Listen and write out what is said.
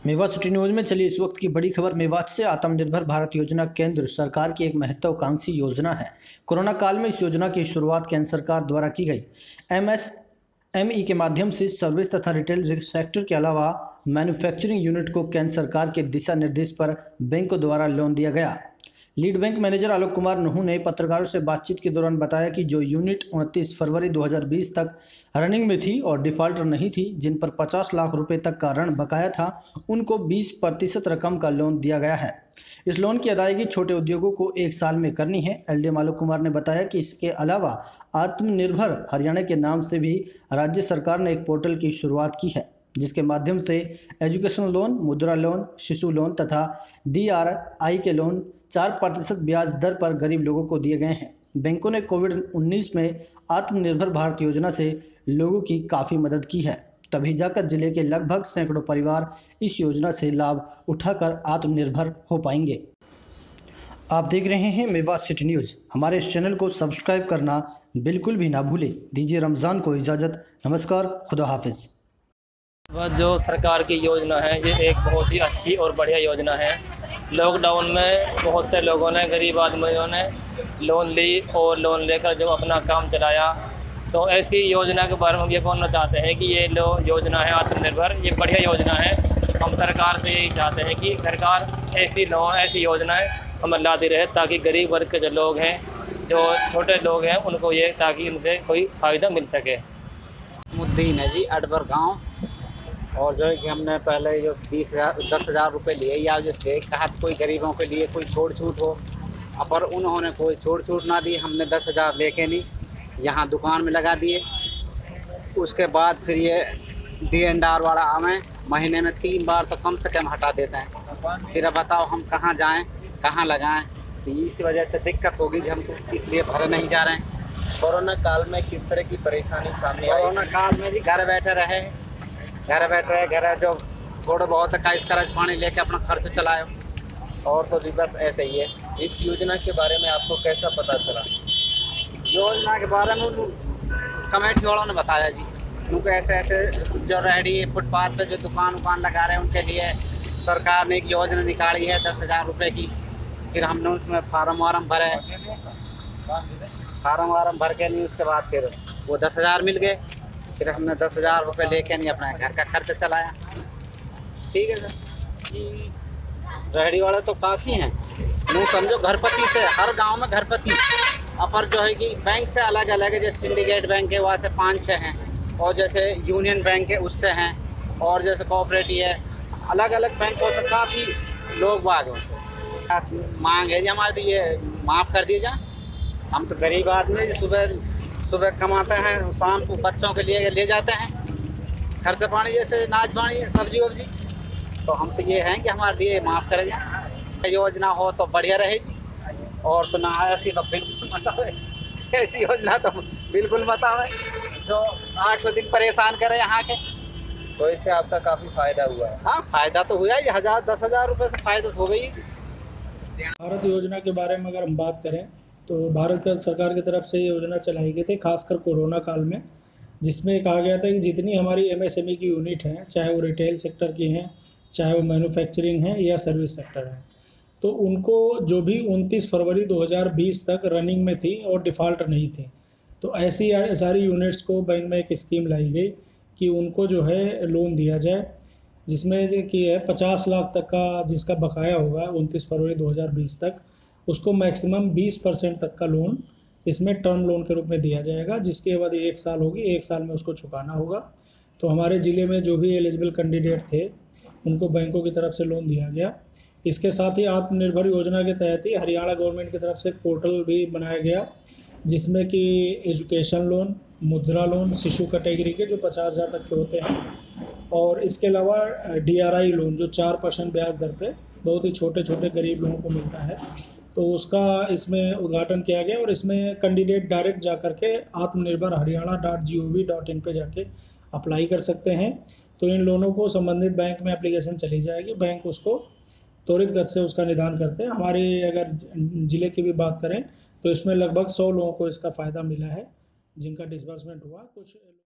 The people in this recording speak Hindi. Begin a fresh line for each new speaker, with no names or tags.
मेवात सिटी न्यूज़ में चली इस वक्त की बड़ी खबर। मेवात से आत्मनिर्भर भारत योजना केंद्र सरकार की एक महत्वाकांक्षी योजना है। कोरोना काल में इस योजना की शुरुआत केंद्र सरकार द्वारा की गई। एमएसएमई के माध्यम से सर्विस तथा रिटेल सेक्टर के अलावा मैन्युफैक्चरिंग यूनिट को केंद्र सरकार के दिशा निर्देश पर बैंकों द्वारा लोन दिया गया। Lead bank manager Alok Kumar नुहू ने पत्रकारों से बातचीत के दौरान बताया कि जो यूनिट 29 फरवरी 2020 तक रनिंग में थी और डिफॉल्टर नहीं थी, जिन पर 50 लाख रुपए तक का ऋण बकाया था, उनको 20% रकम का लोन दिया गया है। इस लोन की अदायगी छोटे उद्योगों को 1 साल में करनी है। एलडीएम आलोक कुमार ने बताया कि इसके अलावा आत्मनिर्भर हरियाणा के नाम से भी राज्य सरकार ने एक पोर्टल की शुरुआत की है, जिसके माध्यम से एजुकेशन लोन, मुद्रा लोन, शिशु लोन तथा DRI के लोन 4% ब्याज दर पर गरीब लोगों को दिए गए हैं। बैंकों ने कोविड-19 में आत्मनिर्भर भारत योजना से लोगों की काफ़ी मदद की है, तभी जाकर जिले के लगभग सैकड़ों परिवार इस योजना से लाभ उठाकर आत्मनिर्भर हो पाएंगे। आप देख रहे हैं मेवात सिटी न्यूज़। हमारे इस चैनल को सब्सक्राइब करना बिल्कुल भी ना भूलें। दीजिए रमज़ान को इजाज़त। नमस्कार, खुदा हाफिज़।
वह जो सरकार की योजना है, ये एक बहुत ही अच्छी और बढ़िया योजना है। लॉकडाउन में बहुत से लोगों ने, गरीब आदमियों ने लोन ली और लोन लेकर जो अपना काम चलाया। तो ऐसी योजना के बारे में हम ये बोलना चाहते हैं कि ये योजना है आत्मनिर्भर, ये बढ़िया योजना है। हम सरकार से यही चाहते हैं कि सरकार ऐसी योजनाएं हमें लाती रहे, ताकि गरीब वर्ग के जो लोग हैं, जो छोटे लोग हैं, उनको ये ताकि इनसे कोई फ़ायदा मिल सके।
मुद्दीन है जी, अडबर गांव। और जो है कि हमने पहले जो 10,000 रुपये लिए, या जैसे कहा कोई गरीबों के लिए कोई छोड़ छूट हो, पर उन्होंने कोई छोड़ छूट ना दी। हमने 10,000 लेके नहीं यहाँ दुकान में लगा दिए। उसके बाद फिर ये DNR वाला हमें महीने में 3 बार तो कम से कम हटा देते हैं। फिर अब बताओ हम कहाँ जाएं, कहाँ लगाएं। तो इस वजह से दिक्कत होगी कि हमको इसलिए भरे नहीं जा रहे हैं।
कोरोना काल में किस तरह की परेशानी सामने आई?
कोरोना काल में भी घर बैठे जो थोड़ा बहुत काइस करज पानी लेके अपना खर्च चलाए, और तो भी बस ऐसे ही है।
इस योजना के बारे में आपको कैसा पता चला?
योजना के बारे में कमेटी वालों ने बताया जी, क्योंकि ऐसे जो रेहड़ी फुटपाथ पे जो दुकान लगा रहे हैं, उनके लिए सरकार ने एक योजना निकाली है 10,000 रुपये की। फिर हमने उसमें फार्म वार्म भर के नहीं, उसके बाद फिर वो 10,000 मिल गए। फिर हमने 10,000 रुपये लेके नहीं अपना घर का खर्च चलाया। ठीक है सर। रेहड़ी वाले तो काफ़ी हैं, यूँ समझो घरपति से, हर गांव में घरपति। अपर जो है कि बैंक से अलग अलग है, जैसे सिंडिकेट बैंक है वहाँ से 5-6 हैं, और जैसे यूनियन बैंक है उससे हैं, और जैसे कोऑपरेटिव है, अलग अलग बैंकों से काफ़ी लोग बाग हैं। उससे मांग है जी हमारे, तो ये माफ़ कर दिए जाए। हम तो गरीब आदमी, सुबह कमाते हैं, शाम को बच्चों के लिए ले जाते हैं खर्च पानी, जैसे नाच पानी, सब्जी वब्जी। तो हम तो ये हैं कि हमारे लिए माफ़ करें जाए। योजना हो तो बढ़िया रहे जी, और तो ना ऐसी तो बिल्कुल बतावे। ऐसी योजना तो बिल्कुल बतावे जो 8 दिन परेशान करे यहाँ के।
तो इससे आपका काफ़ी फ़ायदा हुआ है?
हाँ, फ़ायदा तो हुआ ही। 10,000 रुपये से फ़ायदा हो गई।
भारत योजना के बारे में अगर हम बात करें तो भारत सरकार की तरफ से ये योजना चलाई गई थी, खासकर कोरोना काल में, जिसमें कहा गया था कि जितनी हमारी MSME की यूनिट हैं, चाहे वो रिटेल सेक्टर की हैं, चाहे वो मैन्युफैक्चरिंग है या सर्विस सेक्टर है, तो उनको जो भी 29 फरवरी 2020 तक रनिंग में थी और डिफ़ॉल्टर नहीं थी, तो ऐसी सारी यूनिट्स को बैंक में एक स्कीम लाई गई कि उनको जो है लोन दिया जाए, जिसमें कि 50 लाख तक का जिसका बकाया होगा 29 फरवरी 2020 तक, उसको मैक्सिमम 20% तक का लोन इसमें टर्म लोन के रूप में दिया जाएगा, जिसकी अवधि 1 साल होगी। 1 साल में उसको चुकाना होगा। तो हमारे ज़िले में जो भी एलिजिबल कैंडिडेट थे, उनको बैंकों की तरफ से लोन दिया गया। इसके साथ ही आत्मनिर्भर योजना के तहत ही हरियाणा गवर्नमेंट की तरफ से एक पोर्टल भी बनाया गया, जिसमें कि एजुकेशन लोन, मुद्रा लोन, शिशु कैटेगरी के जो 50,000 तक के होते हैं, और इसके अलावा DRI लोन जो 4% ब्याज दर पे बहुत ही छोटे छोटे गरीब लोगों को मिलता है, तो उसका इसमें उद्घाटन किया गया। और इसमें कैंडिडेट डायरेक्ट जा कर के आत्मनिर्भर हरियाणा.gov.in पे जाके अप्लाई कर सकते हैं। तो इन लोनों को संबंधित बैंक में एप्लीकेशन चली जाएगी, बैंक उसको त्वरित गति से उसका निदान करते हैं। हमारे अगर ज़िले की भी बात करें तो इसमें लगभग 100 लोगों को इसका फ़ायदा मिला है, जिनका डिसबर्समेंट हुआ। कुछ